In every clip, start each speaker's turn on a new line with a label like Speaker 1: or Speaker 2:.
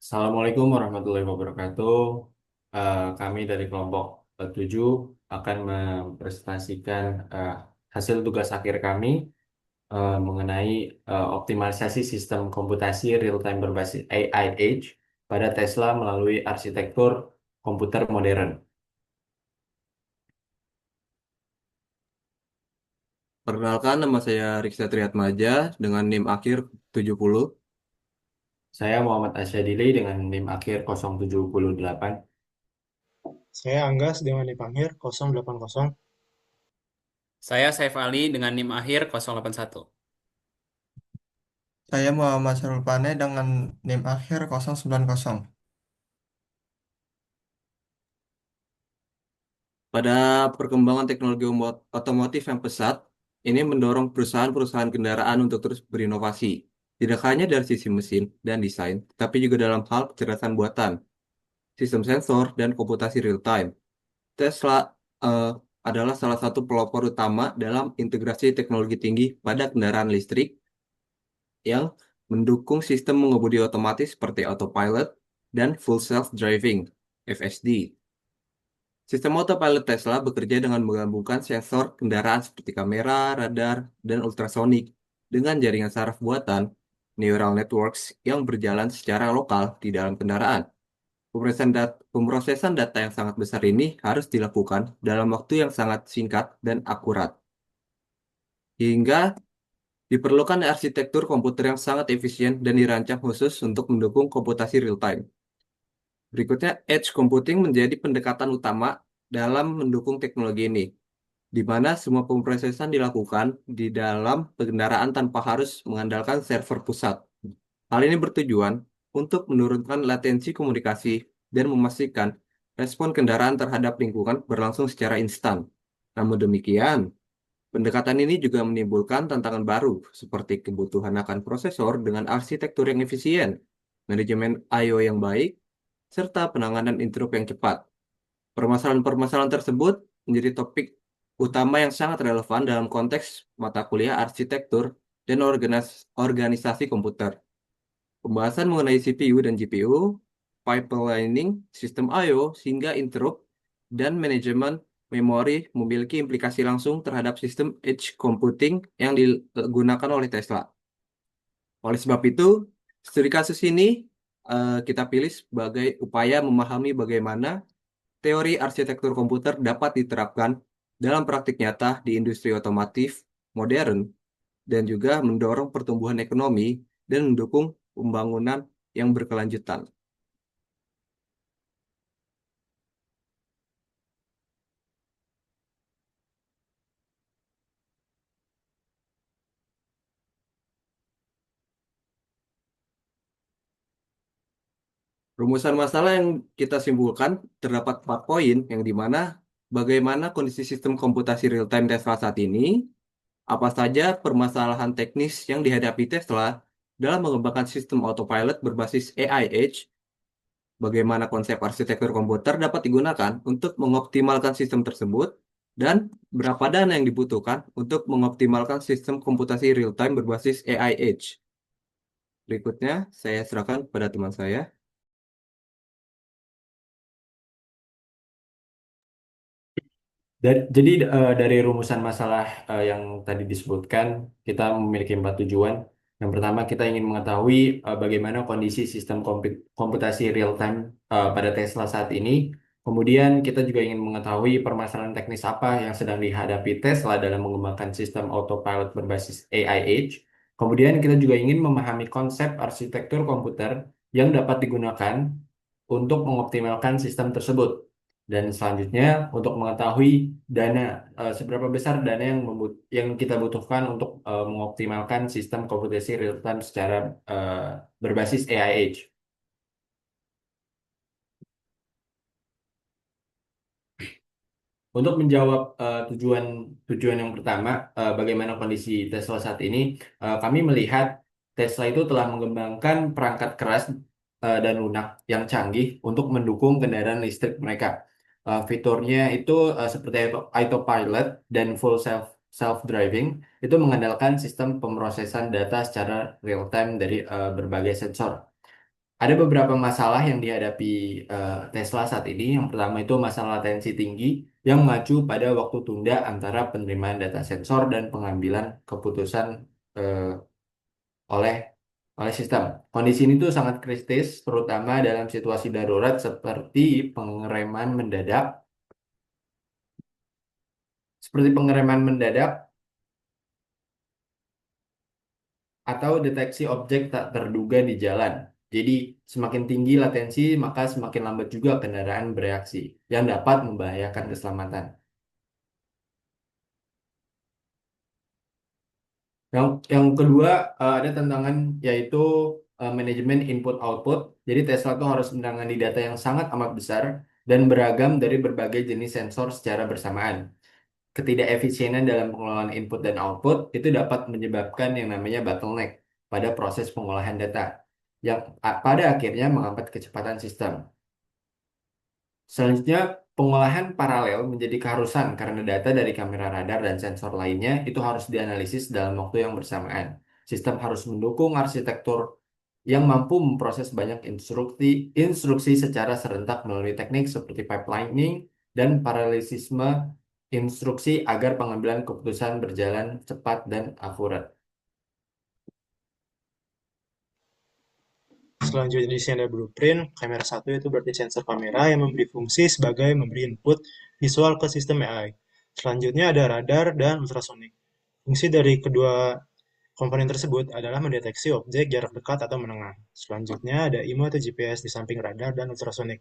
Speaker 1: Assalamualaikum warahmatullahi wabarakatuh. Kami dari kelompok 7 akan mempresentasikan hasil tugas akhir kami mengenai optimalisasi sistem komputasi real-time berbasis AI Edge pada Tesla melalui arsitektur komputer modern.
Speaker 2: Perkenalkan, nama saya Riksa Triatmaja dengan NIM akhir 70.
Speaker 1: Saya Muhammad Asyadili dengan NIM akhir 078.
Speaker 3: Saya Anggas dengan dipanggil 080.
Speaker 4: Saya Saif Ali dengan NIM akhir 081.
Speaker 5: Saya Muhammad Syarul Pane dengan NIM akhir 090.
Speaker 2: Pada perkembangan teknologi otomotif yang pesat, ini mendorong perusahaan-perusahaan kendaraan untuk terus berinovasi. Tidak hanya dari sisi mesin dan desain, tapi juga dalam hal kecerdasan buatan, sistem sensor, dan komputasi real-time. Tesla eh, adalah salah satu pelopor utama dalam integrasi teknologi tinggi pada kendaraan listrik yang mendukung sistem mengemudi otomatis seperti autopilot dan full self-driving (FSD). Sistem autopilot Tesla bekerja dengan menggabungkan sensor kendaraan seperti kamera, radar, dan ultrasonik dengan jaringan saraf buatan neural networks yang berjalan secara lokal di dalam kendaraan. Pemrosesan data yang sangat besar ini harus dilakukan dalam waktu yang sangat singkat dan akurat, hingga diperlukan arsitektur komputer yang sangat efisien dan dirancang khusus untuk mendukung komputasi real-time. Berikutnya, edge computing menjadi pendekatan utama dalam mendukung teknologi ini, di mana semua pemrosesan dilakukan di dalam kendaraan tanpa harus mengandalkan server pusat. Hal ini bertujuan untuk menurunkan latensi komunikasi dan memastikan respon kendaraan terhadap lingkungan berlangsung secara instan. Namun demikian, pendekatan ini juga menimbulkan tantangan baru, seperti kebutuhan akan prosesor dengan arsitektur yang efisien, manajemen I/O yang baik, serta penanganan interrupt yang cepat. Permasalahan-permasalahan tersebut menjadi topik utama yang sangat relevan dalam konteks mata kuliah arsitektur dan organisasi komputer. Pembahasan mengenai CPU dan GPU, pipelining, sistem I/O, hingga interrupt, dan manajemen memori memiliki implikasi langsung terhadap sistem edge computing yang digunakan oleh Tesla. Oleh sebab itu, studi kasus ini kita pilih sebagai upaya memahami bagaimana teori arsitektur komputer dapat diterapkan dalam praktik nyata di industri otomotif modern dan juga mendorong pertumbuhan ekonomi dan mendukung pembangunan yang berkelanjutan. Rumusan masalah yang kita simpulkan terdapat 4 poin yang dimana bagaimana kondisi sistem komputasi real-time Tesla saat ini, apa saja permasalahan teknis yang dihadapi Tesla dalam mengembangkan sistem autopilot berbasis AI Edge, bagaimana konsep arsitektur komputer dapat digunakan untuk mengoptimalkan sistem tersebut, dan berapa dana yang dibutuhkan untuk mengoptimalkan sistem komputasi real-time berbasis AI Edge. Berikutnya, saya serahkan kepada teman saya.
Speaker 1: Jadi dari rumusan masalah yang tadi disebutkan, kita memiliki 4 tujuan. Yang pertama, kita ingin mengetahui bagaimana kondisi sistem komputasi real time pada Tesla saat ini. Kemudian kita juga ingin mengetahui permasalahan teknis apa yang sedang dihadapi Tesla dalam mengembangkan sistem autopilot berbasis AI Edge. Kemudian kita juga ingin memahami konsep arsitektur komputer yang dapat digunakan untuk mengoptimalkan sistem tersebut. Dan selanjutnya untuk mengetahui dana seberapa besar dana yang kita butuhkan untuk mengoptimalkan sistem komputasi real time secara berbasis AI Edge. Untuk menjawab tujuan tujuan yang pertama, bagaimana kondisi Tesla saat ini, kami melihat Tesla itu telah mengembangkan perangkat keras dan lunak yang canggih untuk mendukung kendaraan listrik mereka. Fiturnya itu seperti autopilot dan full self driving itu mengandalkan sistem pemrosesan data secara real time dari berbagai sensor. Ada beberapa masalah yang dihadapi Tesla saat ini. Yang pertama itu masalah latensi tinggi yang mengacu pada waktu tunda antara penerimaan data sensor dan pengambilan keputusan eh, oleh oleh sistem. Kondisi ini tuh sangat kritis, terutama dalam situasi darurat seperti pengereman mendadak, seperti pengereman mendadak atau deteksi objek tak terduga di jalan. Jadi, semakin tinggi latensi, maka semakin lambat juga kendaraan bereaksi, yang dapat membahayakan keselamatan. Yang kedua, ada tantangan yaitu manajemen input-output. Jadi, Tesla tuh harus menangani data yang sangat amat besar dan beragam dari berbagai jenis sensor secara bersamaan. Ketidakefisienan dalam pengelolaan input dan output itu dapat menyebabkan yang namanya bottleneck pada proses pengolahan data yang pada akhirnya menghambat kecepatan sistem. Selanjutnya, pengolahan paralel menjadi keharusan karena data dari kamera radar dan sensor lainnya itu harus dianalisis dalam waktu yang bersamaan. Sistem harus mendukung arsitektur yang mampu memproses banyak instruksi secara serentak melalui teknik seperti pipelining dan paralelisisme instruksi agar pengambilan keputusan berjalan cepat dan akurat.
Speaker 3: Selanjutnya di sini ada blueprint. Kamera satu itu berarti sensor kamera yang memberi fungsi sebagai memberi input visual ke sistem AI. Selanjutnya ada radar dan ultrasonik. Fungsi dari kedua komponen tersebut adalah mendeteksi objek jarak dekat atau menengah. Selanjutnya ada IMO atau GPS di samping radar dan ultrasonik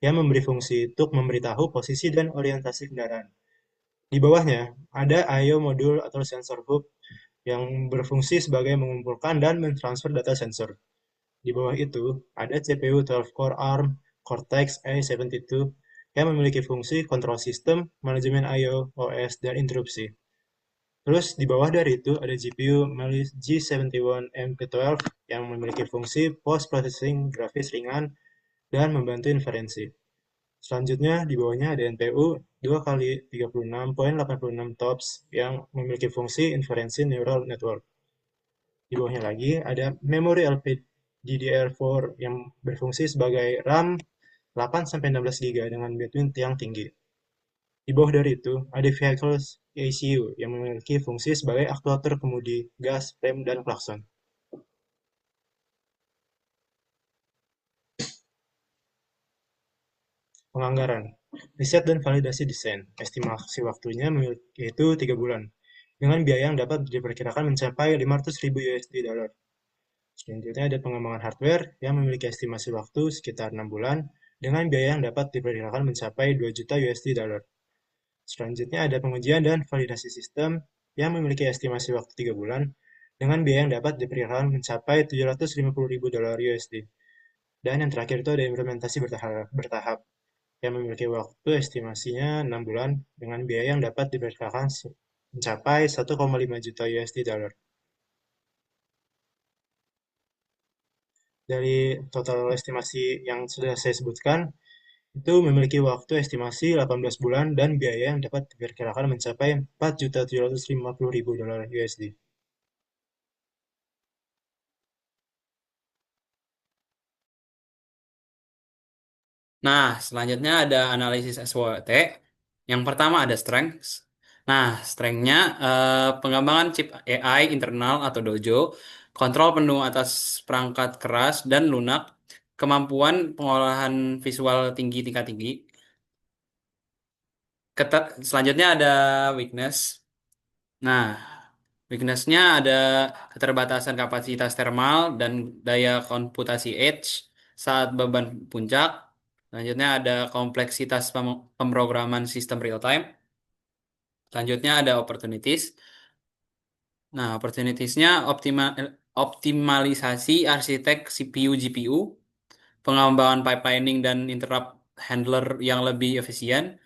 Speaker 3: yang memberi fungsi untuk memberitahu posisi dan orientasi kendaraan. Di bawahnya ada I/O modul atau sensor hub yang berfungsi sebagai mengumpulkan dan mentransfer data sensor. Di bawah itu ada CPU 12 core ARM Cortex A72 yang memiliki fungsi kontrol sistem, manajemen I/O, OS, dan interupsi. Terus di bawah dari itu ada GPU Mali G71 MP12 yang memiliki fungsi post processing grafis ringan dan membantu inferensi. Selanjutnya di bawahnya ada NPU 2 kali 36.86 TOPS yang memiliki fungsi inferensi neural network. Di bawahnya lagi ada memori LPDDR4 yang berfungsi sebagai RAM 8-16 GB dengan bandwidth yang tinggi. Di bawah dari itu ada Vehicles ECU yang memiliki fungsi sebagai aktuator kemudi, gas, rem, dan klakson. Penganggaran, riset dan validasi desain, estimasi waktunya yaitu 3 bulan, dengan biaya yang dapat diperkirakan mencapai 500.000 USD dollar. Selanjutnya ada pengembangan hardware yang memiliki estimasi waktu sekitar 6 bulan, dengan biaya yang dapat diperkirakan mencapai 2 juta USD dollar. Selanjutnya ada pengujian dan validasi sistem yang memiliki estimasi waktu 3 bulan, dengan biaya yang dapat diperkirakan mencapai 750.000 dolar USD. Dan yang terakhir itu ada implementasi bertahap yang memiliki waktu estimasinya 6 bulan dengan biaya yang dapat diperkirakan mencapai 1,5 juta USD dollar. Dari total estimasi yang sudah saya sebutkan, itu memiliki waktu estimasi 18 bulan dan biaya yang dapat diperkirakan mencapai 4.750.000 dolar USD.
Speaker 4: Nah, selanjutnya ada analisis SWOT. Yang pertama ada strengths. Nah, strength-nya pengembangan chip AI internal atau Dojo, kontrol penuh atas perangkat keras dan lunak, kemampuan pengolahan visual tinggi tingkat tinggi. Selanjutnya ada weakness. Nah, weakness-nya ada keterbatasan kapasitas thermal dan daya komputasi edge saat beban puncak. Selanjutnya ada kompleksitas pemrograman sistem real time. Selanjutnya ada opportunities. Nah, opportunities-nya optimalisasi arsitek CPU GPU, pengembangan pipelining dan interrupt handler yang lebih efisien,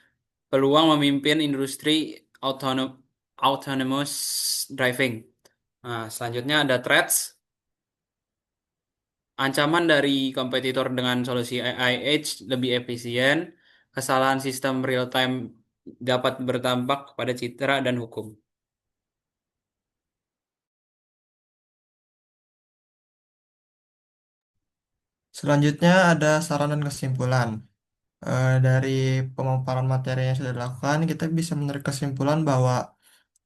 Speaker 4: peluang memimpin industri autonom autonomous driving. Nah, selanjutnya ada threats, ancaman dari kompetitor dengan solusi AI Edge lebih efisien, kesalahan sistem real time dapat berdampak pada citra dan hukum.
Speaker 5: Selanjutnya ada saran dan kesimpulan. Dari pemaparan materi yang sudah dilakukan, kita bisa menarik kesimpulan bahwa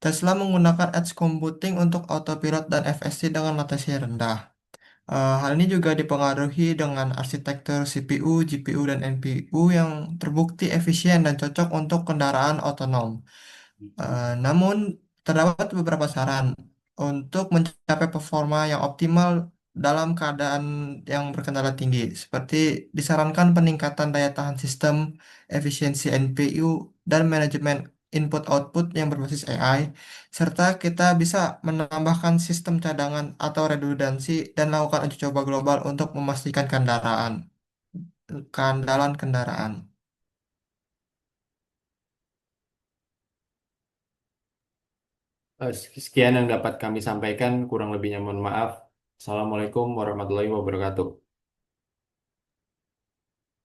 Speaker 5: Tesla menggunakan edge computing untuk autopilot dan FSD dengan latensi rendah. Hal ini juga dipengaruhi dengan arsitektur CPU, GPU, dan NPU yang terbukti efisien dan cocok untuk kendaraan otonom. Namun, terdapat beberapa saran untuk mencapai performa yang optimal dalam keadaan yang berkendara tinggi, seperti disarankan peningkatan daya tahan sistem, efisiensi NPU, dan manajemen input-output yang berbasis AI, serta kita bisa menambahkan sistem cadangan atau redundansi dan lakukan uji coba global untuk memastikan keandalan kendaraan.
Speaker 1: Sekian yang dapat kami sampaikan, kurang lebihnya mohon maaf. Assalamualaikum warahmatullahi wabarakatuh.